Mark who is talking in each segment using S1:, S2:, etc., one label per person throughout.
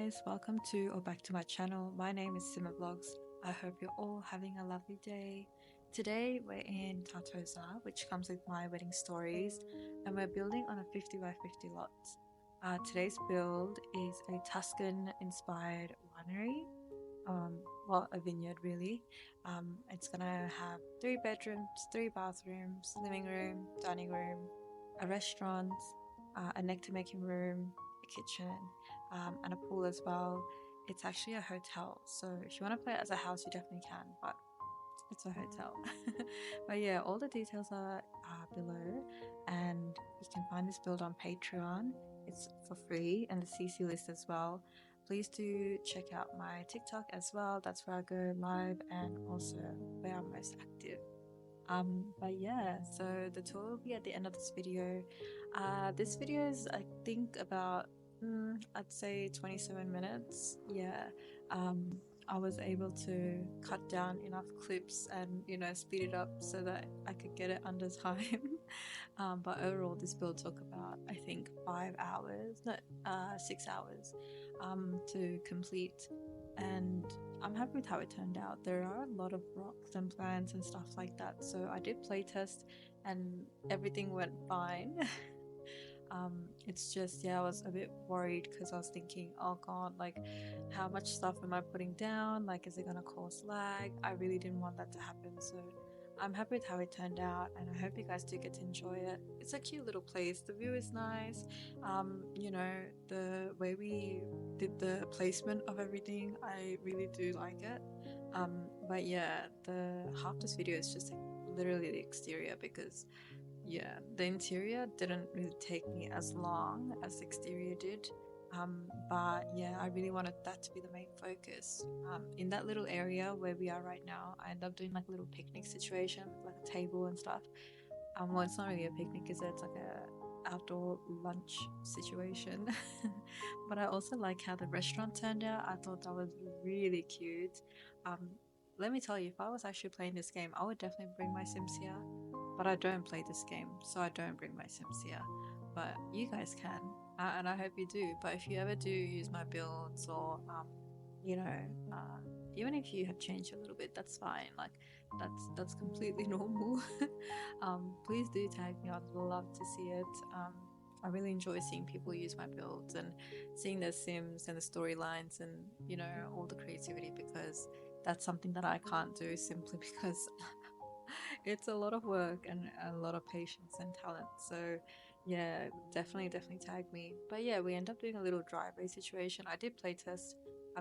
S1: guys, welcome to or back to my channel. My name is SimmerVlogs. I hope you're all having a lovely day. Today we're in Tartosa, which comes with my wedding stories, and we're building on a 50 by 50 lot. Today's build is a Tuscan inspired winery, well, a vineyard really. It's gonna have 3 bedrooms, 3 bathrooms, living room, dining room, a restaurant, a nectar making room, a kitchen, and a pool as well. It's actually a hotel, so if you want to play it as a house, you definitely can, but it's a hotel. But yeah, all the details are below, and you can find this build on Patreon. It's for free, and the CC list as well. Please do check out my TikTok as well. That's where I go live and also where I'm most active. But yeah, so the tour will be at the end of this video. This video is, I think, about I'd say 27 minutes. Yeah. um I was able to cut down enough clips and speed it up so that I could get it under time. But overall this build took about, I think, 5 hours, no, 6 hours to complete, and I'm happy with how it turned out. There are a lot of rocks and plants and stuff like that, so I did playtest and everything went fine. It's just, yeah, I was a bit worried because I was thinking, oh god, like, how much stuff am I putting down? Like, is it gonna cause lag? I really didn't want that to happen, so I'm happy with how it turned out, and I hope you guys do get to enjoy it. It's a cute little place. The view is nice. The way we did the placement of everything, I really do like it. But yeah, the half this video is just literally the exterior because yeah, the interior didn't really take me as long as the exterior did. But yeah, I really wanted that to be the main focus. In that little area where we are right now, I ended up doing like a little picnic situation with like a table and stuff. Well, it's not really a picnic, is it? It's like a outdoor lunch situation. But I also like how the restaurant turned out. I thought that was really cute. Um, Let me tell you, if I was actually playing this game, I would definitely bring my Sims here. But I don't play this game, so I don't bring my Sims here. But you guys can, and I hope you do. But if you ever do use my builds, or you know, uh, even if you have changed a little bit, that's fine. Like, that's completely normal. Please do tag me. I'd love to see it. I really enjoy seeing people use my builds and seeing their Sims and the storylines and all the creativity, because that's something that I can't do simply because it's a lot of work and a lot of patience and talent. So yeah, definitely tag me. But yeah, we end up doing a little driveway situation. I did playtest.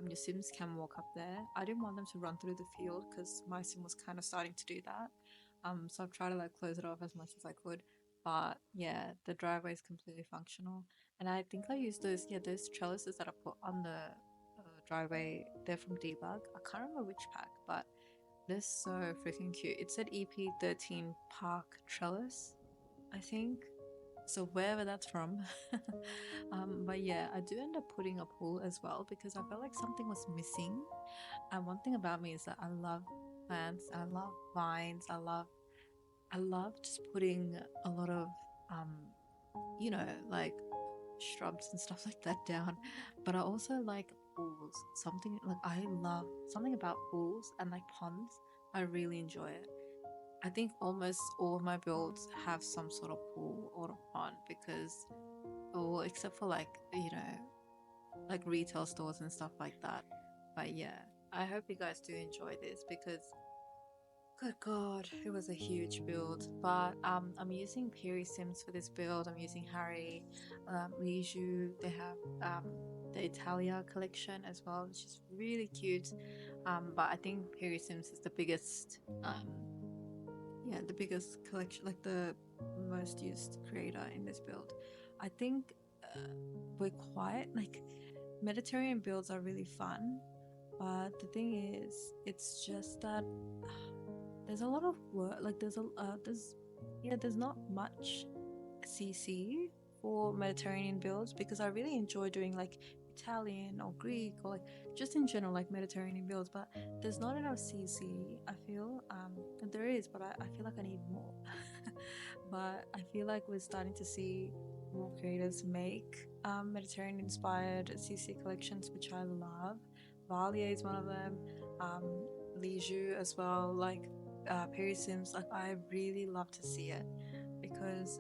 S1: Your Sims can walk up there. I didn't want them to run through the field because my Sim was kind of starting to do that. So I've tried to like close it off as much as I could. But yeah, the driveway is completely functional. And I think I used those trellises that I put on the driveway. They're from Debug. I can't remember which pack, but they're so freaking cute. It said EP13 Park Trellis, I think. So wherever that's from. But yeah, I do end up putting a pool as well because I felt like something was missing. And one thing about me is that I love plants, I love vines, I love just putting a lot of like shrubs and stuff like that down. But I also like pools. Something like I love something about pools and like ponds. I really enjoy it. I think almost all of my builds have some sort of pool or a pond because, or except for like, like retail stores and stuff like that. But yeah, I hope you guys do enjoy this because good god, it was a huge build. But I'm using Peri Sims for this build. I'm using Harry, Liju. They have the Italia collection as well, which is really cute. But I think Peri Sims is the biggest yeah, the biggest collection, like the most used creator in this build. I think we're quite like Mediterranean builds are really fun, but the thing is, it's just that there's a lot of work. Like there's not much CC for Mediterranean builds because I really enjoy doing like Italian or Greek or like just in general like Mediterranean builds, but there's not enough CC. I feel and there is, but I feel like I need more. But I feel like we're starting to see more creators make Mediterranean inspired CC collections, which I love. Valia is one of them. Um, Liju as well, like Perry Sims. Like I really love to see it because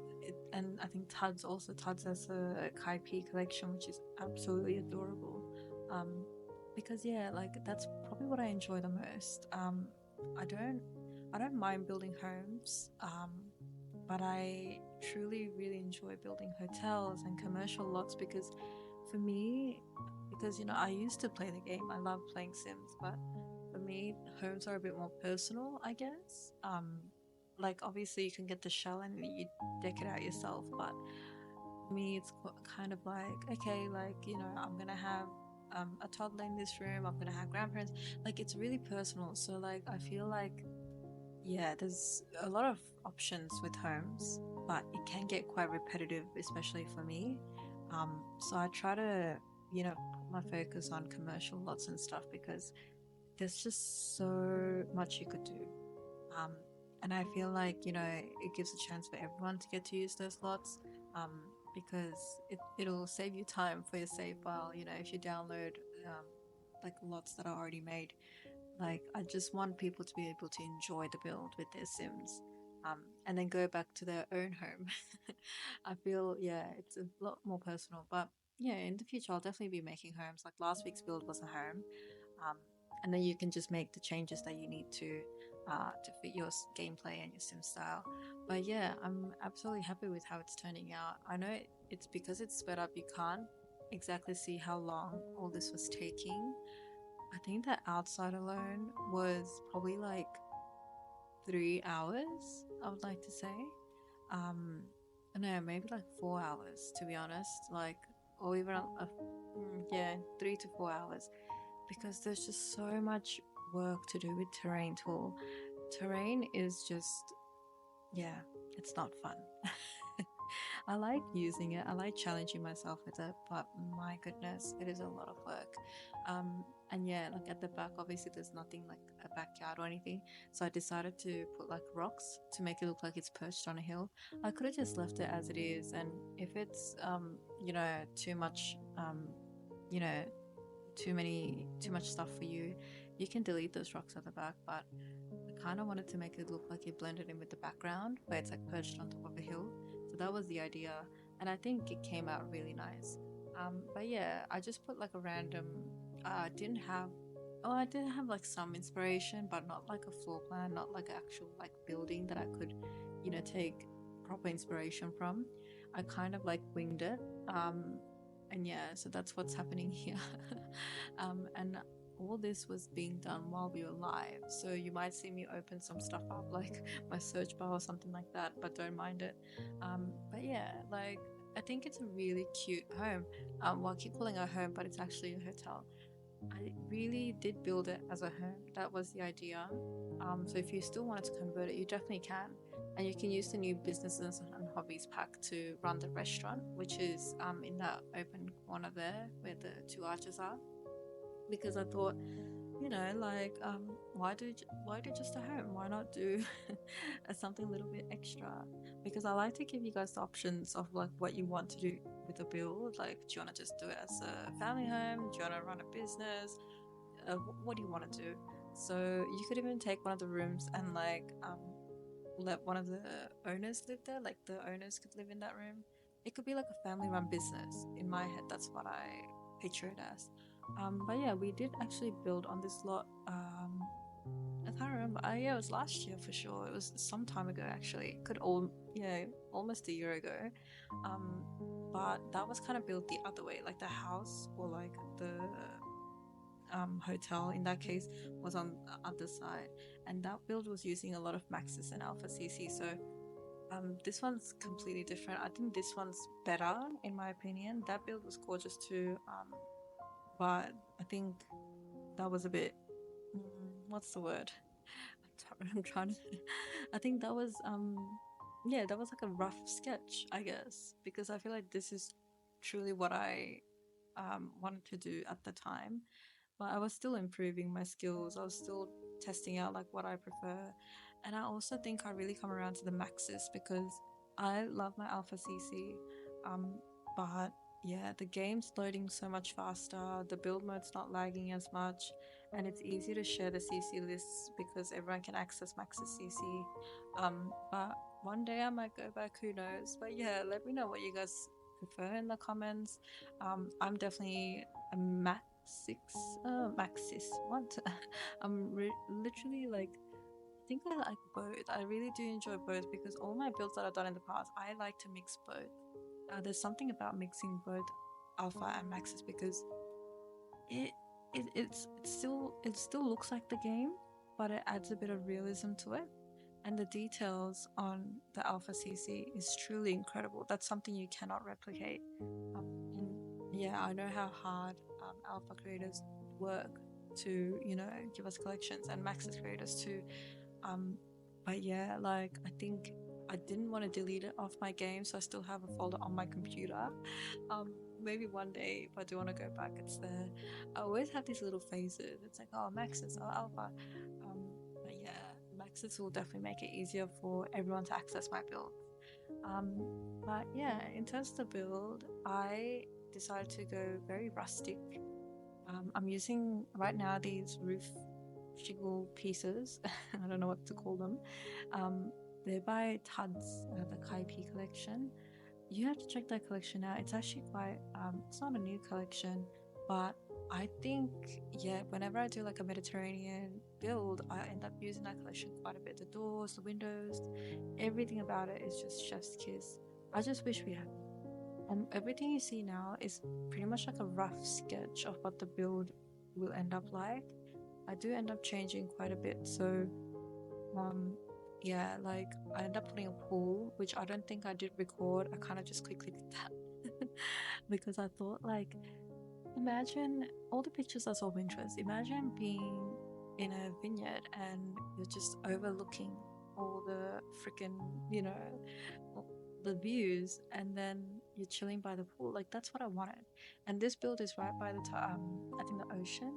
S1: and I think Tuds also, Tuds has a Kai P collection, which is absolutely adorable. Um, because yeah, like that's probably what I enjoy the most. I don't I don't mind building homes. But I truly really enjoy building hotels and commercial lots because for me, because I used to play the game, I love playing Sims, but for me, homes are a bit more personal, I guess. Like obviously you can get the shell and you deck it out yourself, but for me, it's kind of like, okay, like, I'm gonna have a toddler in this room, I'm gonna have grandparents. Like, it's really personal. So, like, I feel like yeah, there's a lot of options with homes, but it can get quite repetitive, especially for me. So I try to, put my focus on commercial lots and stuff because there's just so much you could do. Um, and I feel like, it gives a chance for everyone to get to use those lots. Because it'll save you time for your save file, if you download um, like lots that are already made. Like, I just want people to be able to enjoy the build with their Sims, and then go back to their own home. I feel, yeah, it's a lot more personal. But yeah, in the future, I'll definitely be making homes. Like last week's build was a home, um, and then you can just make the changes that you need to fit your gameplay and your Sim style. But yeah, I'm absolutely happy with how it's turning out. I know it's because it's sped up. You can't exactly see how long all this was taking. I think that outside alone was probably like 3 hours, I would like to say. Um, no, maybe like 4 hours to be honest. Like, or even yeah, 3 to 4 hours because there's just so much work to do with terrain tool. Terrain is just, yeah, it's not fun. I like using it. I like challenging myself with it, but my goodness, it is a lot of work. And yeah, like at the back, obviously there's nothing like a backyard or anything. So I decided to put like rocks to make it look like it's perched on a hill. I could have just left it as it is, and if it's too much you know, too much stuff for you, you can delete those rocks at the back, but I kind of wanted to make it look like it blended in with the background, where it's like perched on top of a hill. So that was the idea, and I think it came out really nice. But yeah, I just put like a random. Didn't have. Oh, I did have like some inspiration, but not like a floor plan, not like actual like building that I could, take proper inspiration from. I kind of like winged it. And yeah, so that's what's happening here. And all this was being done while we were live. So you might see me open some stuff up, like my search bar or something like that, but don't mind it. But yeah, like I think it's a really cute home. Well, I keep calling it a home, but it's actually a hotel. I really did build it as a home. That was the idea. So if you still wanted to convert it, you definitely can. And you can use the new businesses and hobbies pack to run the restaurant, which is in that open corner there where the two arches are. Because I thought, like why do just a home? Why not do something a little bit extra? Because I like to give you guys the options of like what you want to do with a build. Like, do you want to just do it as a family home? Do you want to run a business? What do you want to do? So you could even take one of the rooms and like let one of the owners live there. Like the owners could live in that room. It could be like a family run business. In my head, that's what I picture it as. But yeah, we did actually build on this lot. I can't remember. Yeah, it was last year for sure. It was some time ago actually. Could all yeah, almost a year ago. Um, but that was kind of built the other way, like the house or like the hotel in that case was on the other side, and that build was using a lot of Maxis and Alpha CC. So this one's completely different. I think this one's better in my opinion. That build was gorgeous too. But I think that was a bit what's the word? I'm trying to I think that was yeah, that was like a rough sketch, I guess, because I feel like this is truly what I wanted to do at the time. But I was still improving my skills. I was still testing out like what I prefer. And I also think I really come around to the Maxis because I love my Alpha CC. Um, but yeah, the game's loading so much faster, the build mode's not lagging as much, and it's easy to share the CC lists because everyone can access Max's CC. But one day I might go back, who knows? But yeah, let me know what you guys prefer in the comments. I'm definitely a Max 6, Maxis. What? Literally like, I think I like both. I really do enjoy both because all my builds that I've done in the past, I like to mix both. There's something about mixing both alpha and maxes because it it still looks like the game, but it adds a bit of realism to it. And the details on the alpha CC is truly incredible. That's something you cannot replicate. And yeah, I know how hard alpha creators work to, you know, give us collections, and maxes creators too. Um, but yeah, like I think I didn't want to delete it off my game, so I still have a folder on my computer. Maybe one day if I do want to go back, it's there. I always have these little phases. It's like, oh, Maxis, oh, Alpha. But yeah, Maxis will definitely make it easier for everyone to access my build. Um, but yeah, in terms of the build, I decided to go very rustic. I'm using right now these roof shingle pieces. I don't know what to call them. Um, they're by Tuds, the Kaipi collection. You have to check that collection out. It's actually quite, it's not a new collection, but I think, yeah, whenever I do like a Mediterranean build, I end up using that collection quite a bit. The doors, the windows, everything about it is just chef's kiss. I just wish we had. Everything you see now is pretty much like a rough sketch of what the build will end up like. I do end up changing quite a bit. So, um, yeah, like I end up putting a pool, which I don't think I did record. I kind of just quickly did that because I thought, like, imagine all the pictures I saw of Pinterest. Imagine being in a vineyard and you're just overlooking all the freaking, you know, the views, and then you're chilling by the pool. Like that's what I wanted. And this build is right by the I think the ocean,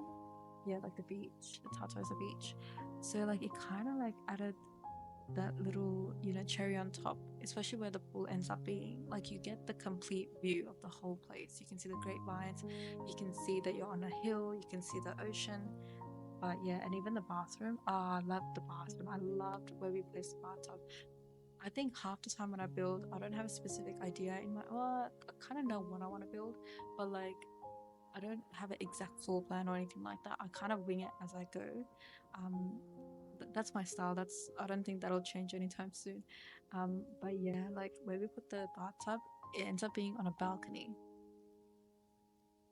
S1: yeah, like the beach, the Tartosa beach. So like it kind of like added that little, you know, cherry on top, especially where the pool ends up being. Like you get the complete view of the whole place. You can see the grapevines, you can see that you're on a hill, you can see the ocean. But yeah, and even the bathroom. Oh, I loved the bathroom. I loved where we placed the bathtub. I think half the time when I build, I don't have a specific idea in my. Well, I kind of know what I want to build, but like I don't have an exact floor plan or anything like that. I kind of wing it as I go. Um, that's my style. I don't think that'll change anytime soon. But yeah, like where we put the bathtub, it ends up being on a balcony.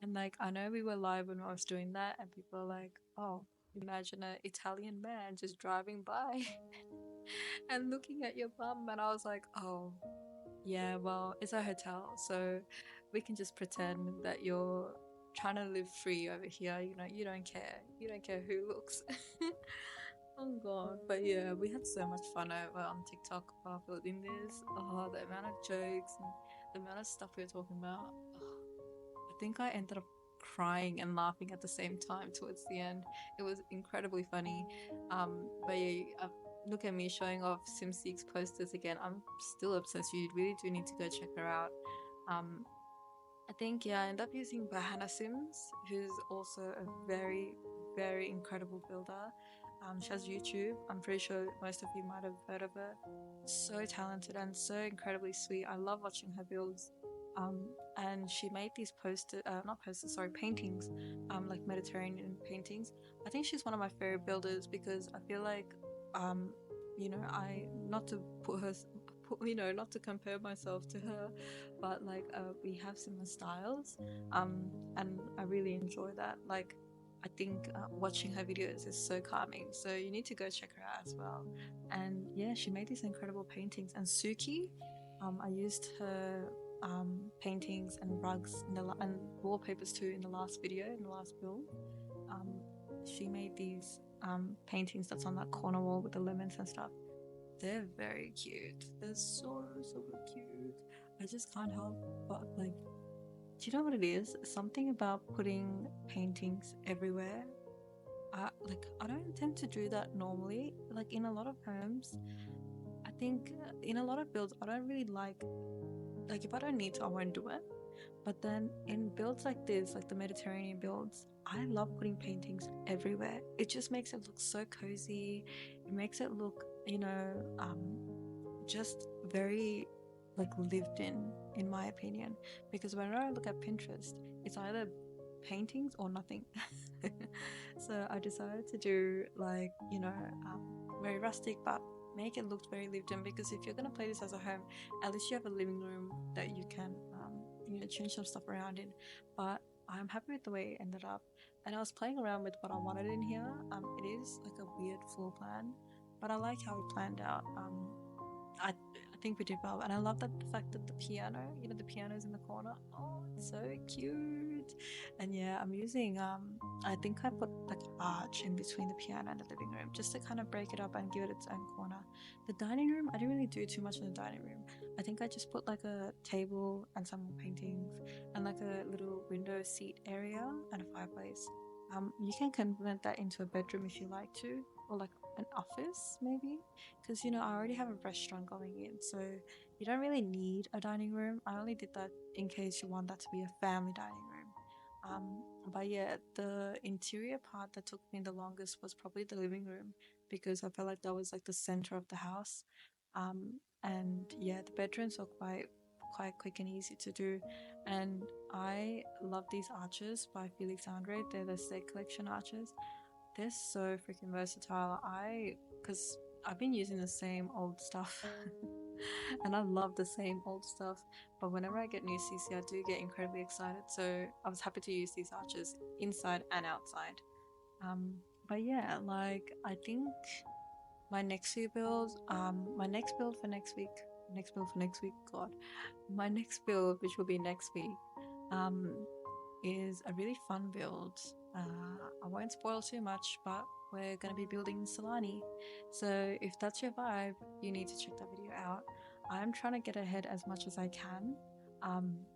S1: And like I know we were live when I was doing that, and people are like, "Oh, imagine an Italian man just driving by and looking at your bum," and I was like, "Oh, yeah, well, it's a hotel, so we can just pretend that you're trying to live free over here. You know, you don't care. You don't care who looks." Oh god, but yeah, we had so much fun over on TikTok while building this. Oh, the amount of jokes and the amount of stuff we were talking about. Oh, I think I ended up crying and laughing at the same time towards the end. It was incredibly funny. But yeah, look at me showing off SimSeek's posters again. I'm still obsessed. You really do need to go check her out. Um, I think, yeah, I end up using Bahana Sims, who's also a very, very incredible builder. She has YouTube. I'm pretty sure most of you might have heard of her. So talented and so incredibly sweet. I love watching her builds. And she made these not posters, sorry, paintings, like Mediterranean paintings. I think she's one of my favorite builders because I feel like, um, you know, not to not to compare myself to her, but like we have similar styles, and I really enjoy that. Like I think watching her videos is so calming, so you need to go check her out as well. And yeah, she made these incredible paintings. And Suki, I used her paintings and rugs and wallpapers too in the last video, in the last build. um, she made these paintings that's on that corner wall with the lemons and stuff. They're very cute. They're so, so cute. I just can't help but like, do you know what it is? Something about putting paintings everywhere. Like I don't tend to do that normally. Like in a lot of homes, I think in a lot of builds, I don't really like if I don't need to, I won't do it. But then in builds like this, like the Mediterranean builds, I love putting paintings everywhere. It just makes it look so cozy. It makes it look, just very like lived in my opinion. Because whenever I look at Pinterest, it's either paintings or nothing. So I decided to do like, very rustic, but make it look very lived in, because if you're going to play this as a home, at least you have a living room that you can change some stuff around in. But I'm happy with the way it ended up, and I was playing around with what I wanted in here. It is like a weird floor plan, but I like how it planned out. I think we did well, and I love that the fact that the piano, the piano's in the corner. Oh, it's so cute. And yeah, I'm using I think I put like an arch in between the piano and the living room just to kind of break it up and give it its own corner. The dining room, I didn't really do too much in the dining room. I think I just put like a table and some more paintings and like a little window seat area and a fireplace. You can convert that into a bedroom if you like to, or like an office maybe, because I already have a restaurant going in, so you don't really need a dining room. I only did that in case you want that to be a family dining room. But yeah, the interior part that took me the longest was probably the living room, because I felt like that was like the center of the house. And yeah, the bedrooms were quite quick and easy to do. And I love these arches by Felix Andre. They're the State Collection arches. They're so freaking versatile. Because I've been using the same old stuff and I love the same old stuff. But whenever I get new CC, I do get incredibly excited. So I was happy to use these arches inside and outside. Um, but yeah, like I think my next few builds, my next build for next week, God, my next build, which will be next week, um, is a really fun build. I won't spoil too much, but we're going to be building Solani. So if that's your vibe, you need to check that video out. I'm trying to get ahead as much as I can,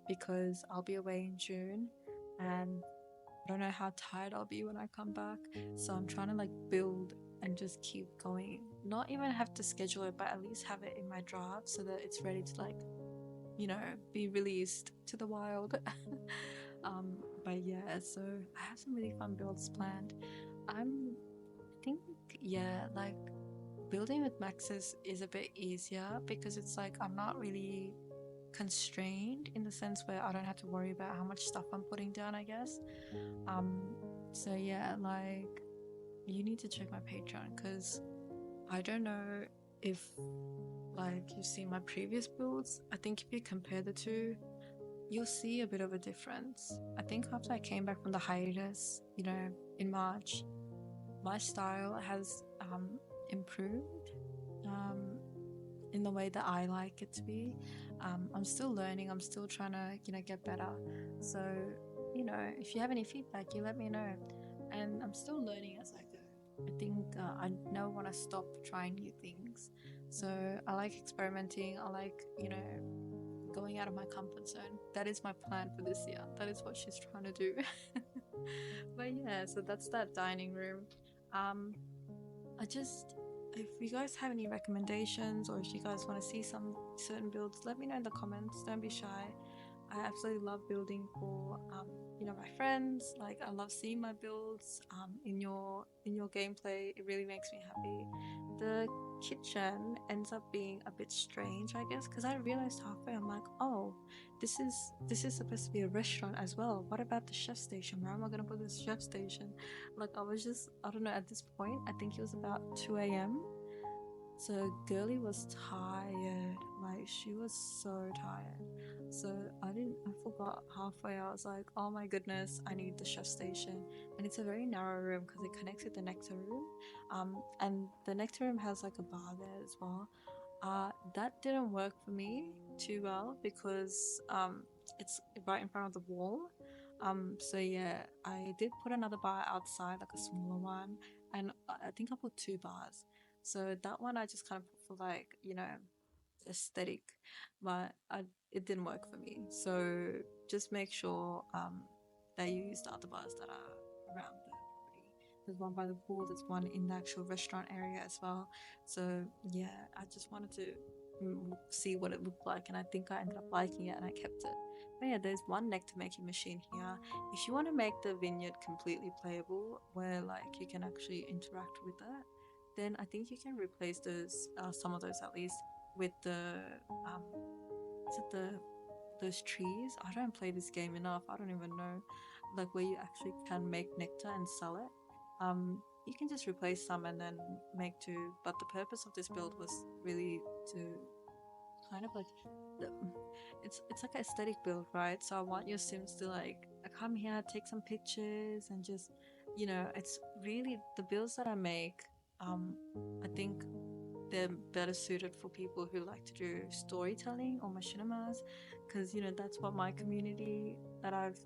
S1: because I'll be away in June and I don't know how tired I'll be when I come back. So I'm trying to like build and just keep going. Not even have to schedule it, but at least have it in my draft so that it's ready to like, be released to the wild. But yeah, so I have some really fun builds planned. I think, yeah, like building with Maxis is a bit easier because it's like I'm not really constrained in the sense where I don't have to worry about how much stuff I'm putting down, I guess. So yeah, like you need to check my Patreon, because I don't know if like you've seen my previous builds. I think if you compare the two, you'll see a bit of a difference. I think after I came back from the hiatus, in March, my style has improved in the way that I like it to be. I'm still learning, I'm still trying to, get better. So, if you have any feedback, you let me know. And I'm still learning as I go. I think I never want to stop trying new things. So I like experimenting. I like, going out of my comfort zone. That is my plan for this year. That is what she's trying to do. But yeah, so that's that dining room. Um, if you guys have any recommendations, or if you guys want to see some certain builds, let me know in the comments. Don't be shy. I absolutely love building for my friends. Like I love seeing my builds in your gameplay. It really makes me happy. The kitchen ends up being a bit strange, I guess, because I realized halfway, I'm like, oh, this is supposed to be a restaurant as well. What about the chef station? Where am I gonna put this chef station? Like I don't know, at this point I think it was about 2 a.m. So girly was tired, like she was so tired. So I forgot halfway. I was like, oh my goodness, I need the chef station. And it's a very narrow room because it connects with the Nectar Room. And the Nectar Room has like a bar there as well. That didn't work for me too well because it's right in front of the wall. So yeah, I did put another bar outside, like a smaller one, and I think I put two bars. So that one I just kind of put for like, aesthetic, but it didn't work for me. So just make sure that you use the other bars that are around the property. There's one by the pool, there's one in the actual restaurant area as well. So yeah, I just wanted to see what it looked like, and I think I ended up liking it and I kept it. But yeah, there's one nectar making machine here. If you want to make the vineyard completely playable, where like you can actually interact with it, then I think you can replace those, some of those at least, with the um, is it those trees? I don't play this game enough. I don't even know, like where you actually can make nectar and sell it. You can just replace some and then make two. But the purpose of this build was really to kind of like the, it's like an aesthetic build, right? So I want your Sims to like come here, take some pictures, and just it's really the builds that I make. Um, I think they're better suited for people who like to do storytelling or machinimas, because that's what my community that I've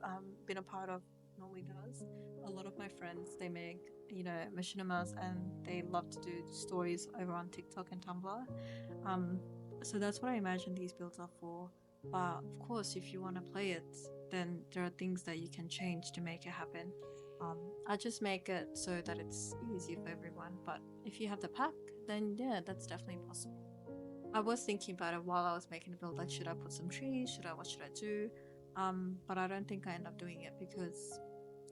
S1: been a part of normally does. A lot of my friends, they make machinimas, and they love to do stories over on TikTok and Tumblr. um so that's what I imagine these builds are for. But of course, if you want to play it, then there are things that you can change to make it happen. I just make it so that it's easy for everyone. But if you have the pack, then yeah, that's definitely possible. I was thinking about it while I was making the build, like should I put some trees? What should I do? But I don't think I end up doing it because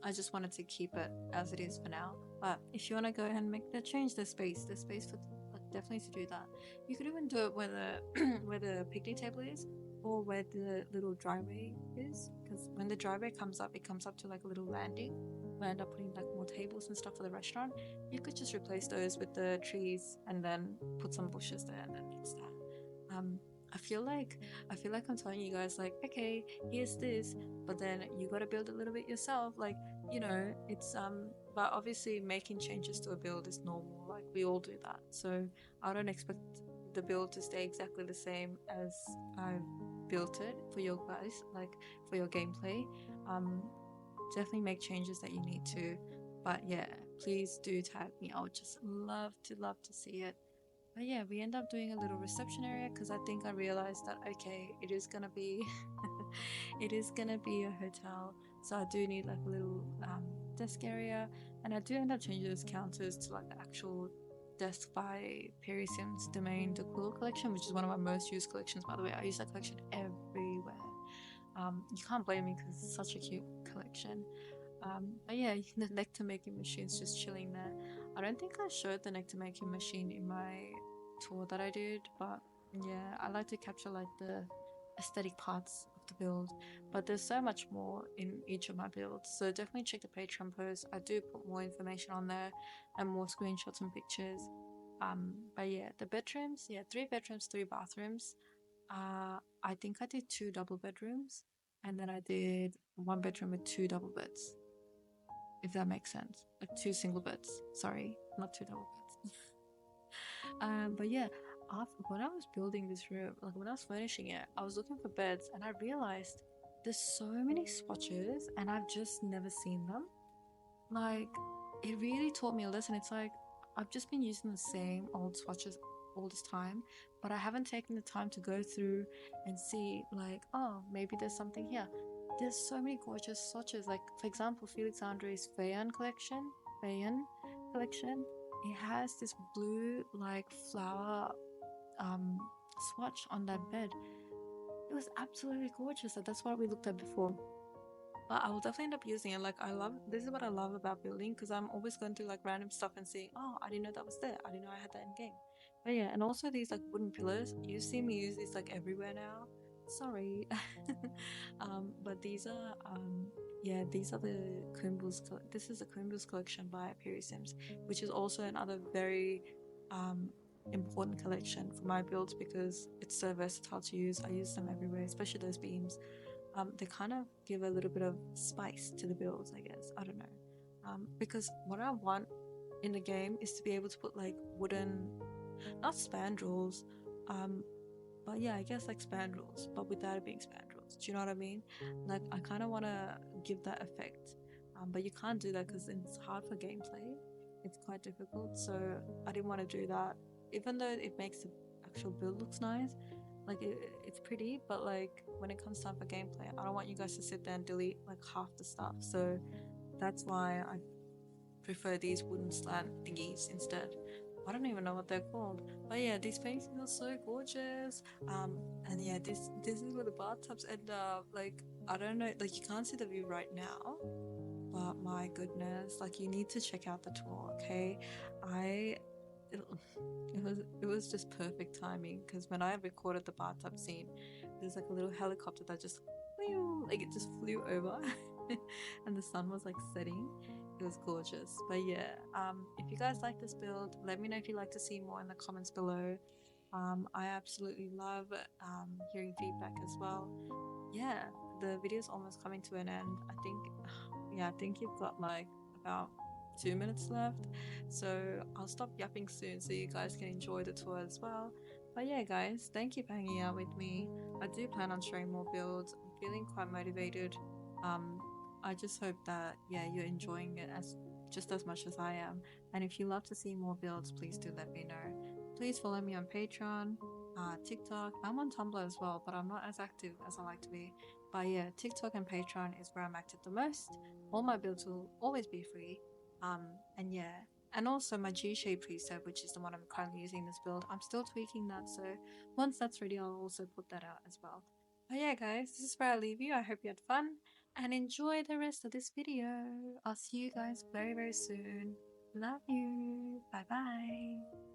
S1: I just wanted to keep it as it is for now. But if you want to go ahead and make the change, there's space for definitely to do that. You could even do it where the where the picnic table is, or where the little driveway is. Because when the driveway comes up, it comes up to like a little landing. We end up putting like more tables and stuff for the restaurant. You could just replace those with the trees and then put some bushes there, and then it's that. I feel like I'm telling you guys like, okay, here's this, but then you got to build a little bit yourself. Like, it's but obviously making changes to a build is normal. Like we all do that. So I don't expect the build to stay exactly the same as I built it for your guys, like for your gameplay. Um, Definitely make changes that you need to. But yeah, please do tag me. I would just love to see it. But yeah, we end up doing a little reception area because I think I realized that okay, it is gonna be it is gonna be a hotel, so I do need like a little desk area, and I do end up changing those counters to like the actual desk by Perry Sims Domain the Quill collection, which is one of my most used collections, by the way. I use that collection everywhere. You can't blame me because it's such a cute collection. But yeah, the nectar making machine's just chilling there. I don't think I showed the nectar making machine in my tour that I did, but yeah, I like to capture like the aesthetic parts of the build. But there's so much more in each of my builds, so definitely check the Patreon post. I do put more information on there and more screenshots and pictures. But yeah, the bedrooms, yeah, 3 bedrooms, 3 bathrooms. I think I did 2 double bedrooms, and then I did 1 bedroom with 2 double beds, if that makes sense. Like 2 single beds. Sorry, not 2 double beds. But yeah, when I was building this room, like when I was furnishing it, I was looking for beds and I realized there's so many swatches and I've just never seen them. Like, it really taught me a lesson. It's like I've just been using the same old swatches all this time, but I haven't taken the time to go through and see, like, oh, maybe there's something here. There's so many gorgeous swatches. Like, for example, Felix Andre's Fayan collection. It has this blue, like, flower um swatch on that bed. It was absolutely gorgeous. That's what we looked at before, but I will definitely end up using it. Like, this is what I love about building, because I'm always going through like random stuff and seeing, oh, I didn't know that was there. I didn't know I had that in game. But yeah, and also these like wooden pillars. You see me use these like everywhere now. Sorry. But these are yeah, these are the this is the Kumbles collection by Perry Sims, which is also another very um important collection for my builds because it's so versatile to use. I use them everywhere, especially those beams. They kind of give a little bit of spice to the builds, I guess. I don't know. Because what I want in the game is to be able to put like wooden, not spandrels, um, but yeah, I guess like spandrels, but without it being spandrels. Do you know what I mean? Like, I kind of want to give that effect, but you can't do that because it's hard for gameplay. It's quite difficult, so I didn't want to do that. Even though it makes the actual build looks nice, like it's pretty, but like when it comes time for gameplay, I don't want you guys to sit there and delete like half the stuff. So that's why I prefer these wooden slant thingies instead. I don't even know what they're called, but yeah, these paintings are so gorgeous. And yeah, this is where the bathtubs end up. Like, I don't know, like you can't see the view right now, but my goodness, like you need to check out the tour, okay? I it, it was just perfect timing because when I recorded the bathtub scene, there's like a little helicopter that just flew, like it just flew over, and the sun was like setting. It was gorgeous. But yeah, if you guys like this build, let me know if you'd like to see more in the comments below. I absolutely love hearing feedback as well. Yeah, the video's almost coming to an end. I think, yeah, I think you've got like about 2 minutes left. So I'll stop yapping soon so you guys can enjoy the tour as well. But yeah, guys, thank you for hanging out with me. I do plan on sharing more builds. I'm feeling quite motivated. Um, I just hope that, yeah, you're enjoying it as just as much as I am. And if you love to see more builds, please do let me know. Please follow me on Patreon, TikTok. I'm on Tumblr as well, but I'm not as active as I like to be. But yeah, TikTok and Patreon is where I'm active the most. All my builds will always be free. And yeah, and also my GShade preset, which is the one I'm currently using in this build. I'm still tweaking that, so once that's ready, I'll also put that out as well. But yeah, guys, this is where I leave you. I hope you had fun and enjoy the rest of this video. I'll see you guys very, very soon. Love you. Bye bye.